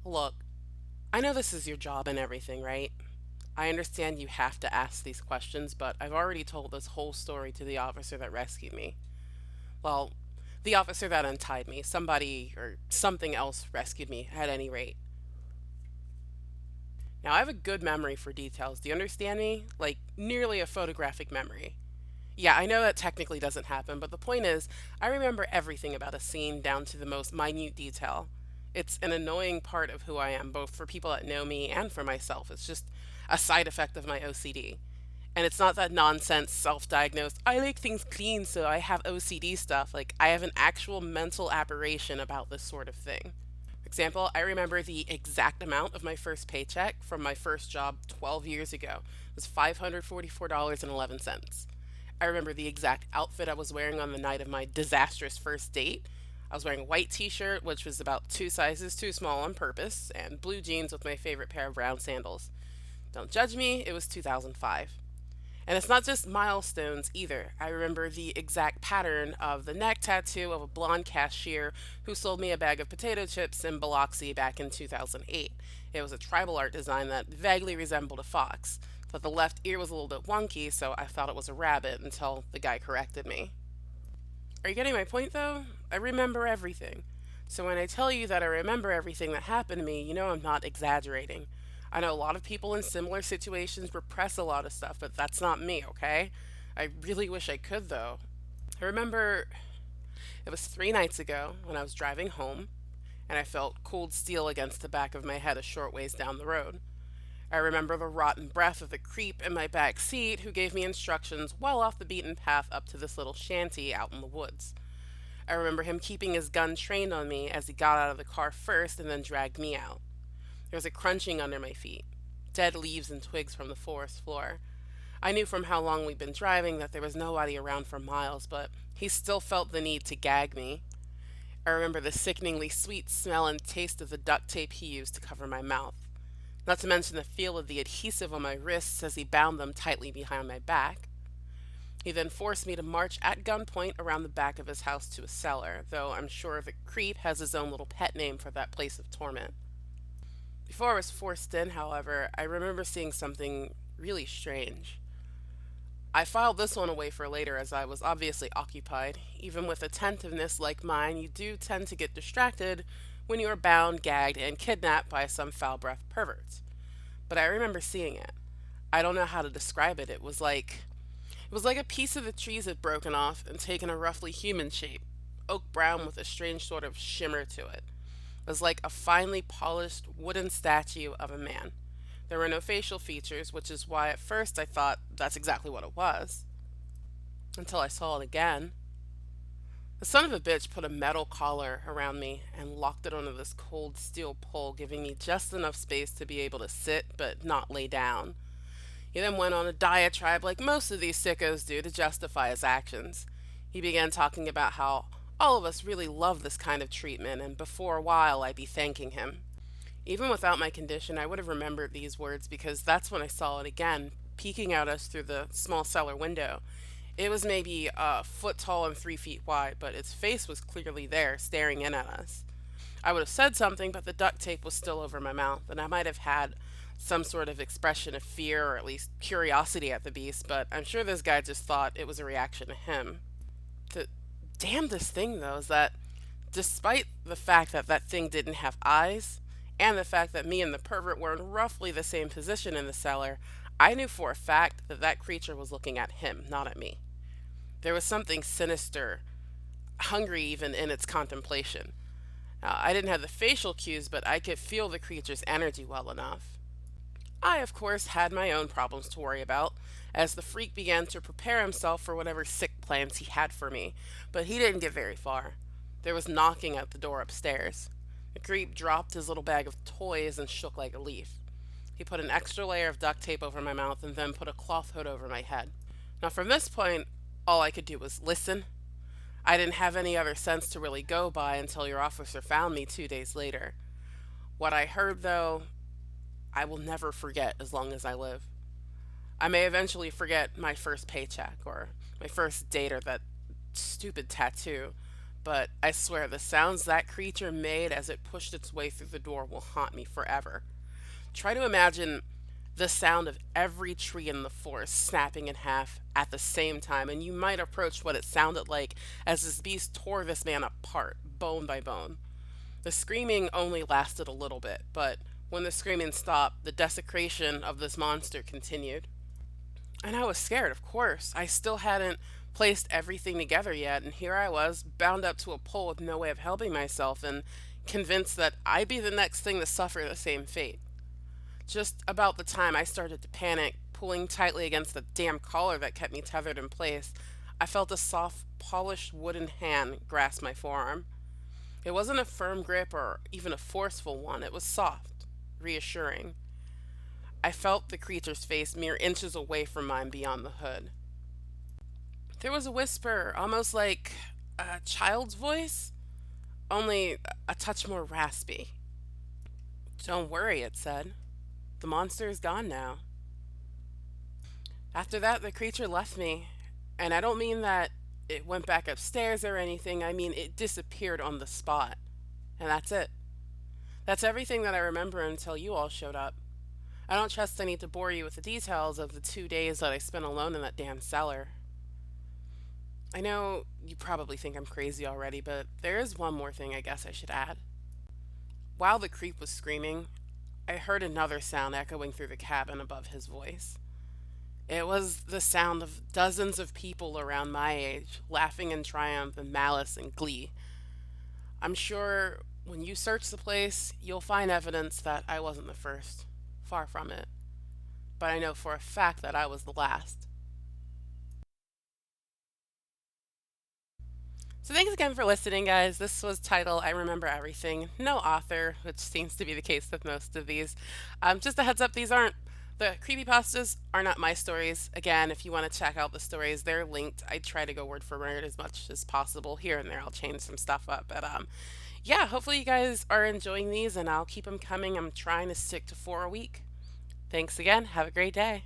Look, I know this is your job and everything, right? I understand you have to ask these questions, but I've already told this whole story to the officer that rescued me. Well, the officer that untied me. Somebody or something else rescued me, at any rate. Now, I have a good memory for details. Do you understand me? Like, nearly a photographic memory. Yeah, I know that technically doesn't happen, but the point is, I remember everything about a scene down to the most minute detail. It's an annoying part of who I am, both for people that know me and for myself. It's just a side effect of my OCD. And it's not that nonsense self diagnosed, I like things clean, so I have OCD stuff. Like, I have an actual mental aberration about this sort of thing. For example, I remember the exact amount of my first paycheck from my first job 12 years ago. It was $544.11. I remember the exact outfit I was wearing on the night of my disastrous first date. I was wearing a white t shirt, which was about two sizes too small on purpose, and blue jeans with my favorite pair of brown sandals. Don't judge me, it was 2005. And it's not just milestones either. I remember the exact pattern of the neck tattoo of a blonde cashier who sold me a bag of potato chips in Biloxi back in 2008. It was a tribal art design that vaguely resembled a fox, but the left ear was a little bit wonky, so I thought it was a rabbit until the guy corrected me. Are you getting my point though? I remember everything. So when I tell you that I remember everything that happened to me, you know I'm not exaggerating. I know a lot of people in similar situations repress a lot of stuff, but that's not me, okay? I really wish I could though. I remember it was 3 nights ago when I was driving home and I felt cold steel against the back of my head a short ways down the road. I remember the rotten breath of the creep in my back seat who gave me instructions well off the beaten path up to this little shanty out in the woods. I remember him keeping his gun trained on me as he got out of the car first and then dragged me out. There was a crunching under my feet, dead leaves and twigs from the forest floor. I knew from how long we'd been driving that there was nobody around for miles, but he still felt the need to gag me. I remember the sickeningly sweet smell and taste of the duct tape he used to cover my mouth, not to mention the feel of the adhesive on my wrists as he bound them tightly behind my back. He then forced me to march at gunpoint around the back of his house to a cellar, though I'm sure the creep has his own little pet name for that place of torment. Before I was forced in, however, I remember seeing something really strange. I filed this one away for later as I was obviously occupied. Even with attentiveness like mine, you do tend to get distracted when you are bound, gagged, and kidnapped by some foul breathed perverts. But I remember seeing it. I don't know how to describe it. It was like a piece of the trees had broken off and taken a roughly human shape, oak brown with a strange sort of shimmer to it. It was like a finely polished wooden statue of a man. There were no facial features, which is why at first I thought that's exactly what it was, until I saw it again. The son of a bitch put a metal collar around me and locked it onto this cold steel pole, giving me just enough space to be able to sit but not lay down. He then went on a diatribe like most of these sickos do to justify his actions. He began talking about how all of us really love this kind of treatment, and before a while I'd be thanking him. Even without my condition, I would have remembered these words because that's when I saw it again, peeking at us through the small cellar window. It was maybe a foot tall and 3 feet wide, but its face was clearly there, staring in at us. I would have said something, but the duct tape was still over my mouth, and I might have had some sort of expression of fear or at least curiosity at the beast, but I'm sure this guy just thought it was a reaction to him. The damnedest thing, though, is that despite the fact that that thing didn't have eyes, and the fact that me and the pervert were in roughly the same position in the cellar, I knew for a fact that that creature was looking at him, not at me. There was something sinister, hungry even in its contemplation. I didn't have the facial cues, but I could feel the creature's energy well enough. I, of course, had my own problems to worry about, as the freak began to prepare himself for whatever sick plans he had for me, but he didn't get very far. There was knocking at the door upstairs. The creep dropped his little bag of toys and shook like a leaf. He put an extra layer of duct tape over my mouth and then put a cloth hood over my head. Now, from this point, all I could do was listen. I didn't have any other sense to really go by until your officer found me 2 days later. What I heard, though, I will never forget as long as I live. I may eventually forget my first paycheck or my first date or that stupid tattoo, but I swear the sounds that creature made as it pushed its way through the door will haunt me forever. Try to imagine the sound of every tree in the forest snapping in half at the same time, and you might approach what it sounded like as this beast tore this man apart, bone by bone. The screaming only lasted a little bit, but when the screaming stopped, the desecration of this monster continued. And I was scared, of course. I still hadn't placed everything together yet, and here I was, bound up to a pole with no way of helping myself, and convinced that I'd be the next thing to suffer the same fate. Just about the time I started to panic, pulling tightly against the damn collar that kept me tethered in place, I felt a soft, polished wooden hand grasp my forearm. It wasn't a firm grip or even a forceful one, it was soft, reassuring. I felt the creature's face mere inches away from mine beyond the hood. There was a whisper, almost like a child's voice, only a touch more raspy. "Don't worry," it said. "The monster is gone now." After that, the creature left me. And I don't mean that it went back upstairs or anything, I mean it disappeared on the spot. And that's it. That's everything that I remember until you all showed up. I don't trust I need to bore you with the details of the 2 days that I spent alone in that damn cellar. I know you probably think I'm crazy already, but there is one more thing I guess I should add. While the creep was screaming, I heard another sound echoing through the cabin above his voice. It was the sound of dozens of people around my age, laughing in triumph and malice and glee. I'm sure when you search the place, you'll find evidence that I wasn't the first. Far from it. But I know for a fact that I was the last. So thanks again for listening, guys. This was titled I Remember Everything. No author, which seems to be the case with most of these. Just a heads up, these aren't the creepypastas are not my stories. Again, if you want to check out the stories, they're linked. I try to go word for word as much as possible. Here and there, I'll change some stuff up. But yeah, hopefully you guys are enjoying these, and I'll keep them coming. I'm trying to stick to 4 a week. Thanks again. Have a great day.